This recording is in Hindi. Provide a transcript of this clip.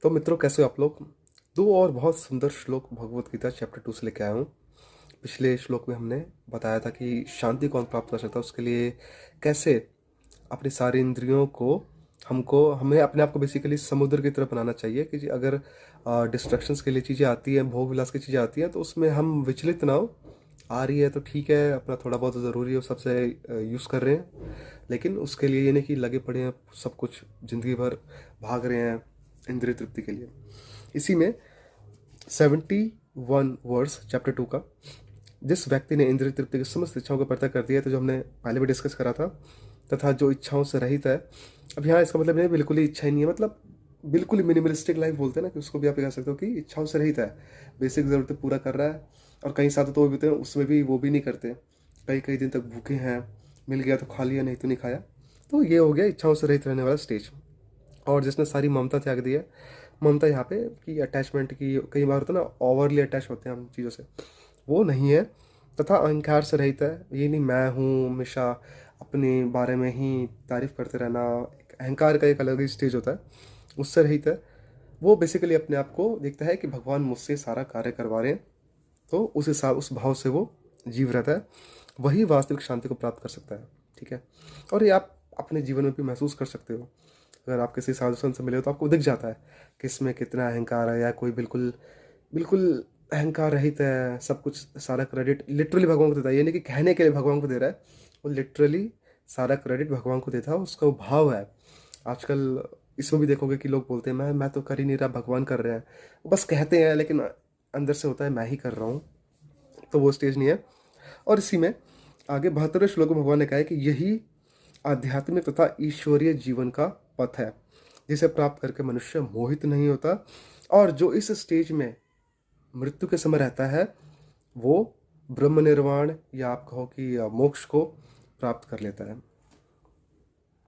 तो मित्रों, कैसे हो आप लोग? दो और बहुत सुंदर श्लोक भगवत गीता चैप्टर 2 से लेके आया हूँ। पिछले श्लोक में हमने बताया था कि शांति कौन प्राप्त कर सकता है, उसके लिए कैसे अपनी सारी इंद्रियों को हमें अपने आप को बेसिकली समुद्र की तरह बनाना चाहिए कि जी अगर डिस्ट्रैक्शंस के लिए चीज़ें आती हैं, भोग विलास की चीज़ें आती हैं, तो उसमें हम विचलित ना हो। आ रही है तो ठीक है, अपना थोड़ा बहुत ज़रूरी है, वो सबसे यूज़ कर रहे हैं, लेकिन उसके लिए ये नहीं कि लगे पड़े हैं सब कुछ ज़िंदगी भर भाग रहे हैं इंद्रिय तृप्ति के लिए। इसी में 71 वर्स चैप्टर 2 का, जिस व्यक्ति ने इंद्रिय तृप्ति की समस्त इच्छाओं को परित्याग कर दिया, तो जो हमने पहले भी डिस्कस करा था, तथा जो इच्छाओं से रहित है। अब यहाँ इसका मतलब नहीं बिल्कुल ही इच्छा ही नहीं है, मतलब बिल्कुल ही मिनिमलिस्टिक लाइफ बोलते हैं ना, कि उसको भी आप कह सकते हो कि इच्छाओं से रहित है, बेसिक ज़रूरतें पूरा कर रहा है। और कई साथ तो वो भी होते हैं उसमें भी वो भी नहीं करते, कई कई दिन तक भूखे हैं, मिल गया तो खा लिया, नहीं तो नहीं खाया। तो ये हो गया इच्छाओं से रहित रहने वाला स्टेज। और जिसने सारी ममता त्याग दी है, ममता यहाँ पे कि अटैचमेंट की, कई बार होता है ना ओवरली अटैच होते हैं हम चीज़ों से, वो नहीं है। तथा अहंकार से रहित है, ये नहीं मैं हूँ हमेशा अपने बारे में ही तारीफ करते रहना, एक अहंकार का एक अलग ही स्टेज होता है, उससे रहित है। वो बेसिकली अपने आप को देखता है कि भगवान मुझसे सारा कार्य करवा रहे हैं, तो उस हिसाब उस भाव से वो जीव रहता है। वही वास्तविक शांति को प्राप्त कर सकता है। ठीक है, और ये आप अपने जीवन में भी महसूस कर सकते हो। अगर आप किसी साधु संत से मिले हो तो आपको दिख जाता है कि इसमें कितना अहंकार है, या कोई बिल्कुल बिल्कुल अहंकार रहित है, सब कुछ सारा क्रेडिट लिटरली भगवान को देता है। ये नहीं कि कहने के लिए भगवान को दे रहा है, वो लिटरली सारा क्रेडिट भगवान को देता है, उसका वो भाव है। आजकल इसमें भी देखोगे कि लोग बोलते हैं मैं तो कर ही नहीं रहा, भगवान कर रहे हैं। वो बस कहते हैं, लेकिन अंदर से होता है मैं ही कर रहा हूँ। तो वो स्टेज नहीं है। और इसी में आगे 72वें श्लोक में भगवान ने कहा है कि यही आध्यात्मिक तथा ईश्वरीय जीवन का पथ है, जिसे प्राप्त करके मनुष्य मोहित नहीं होता, और जो इस स्टेज में मृत्यु के समय रहता है, वो ब्रह्म निर्वाण, या आप कहो कि मोक्ष को प्राप्त कर लेता है।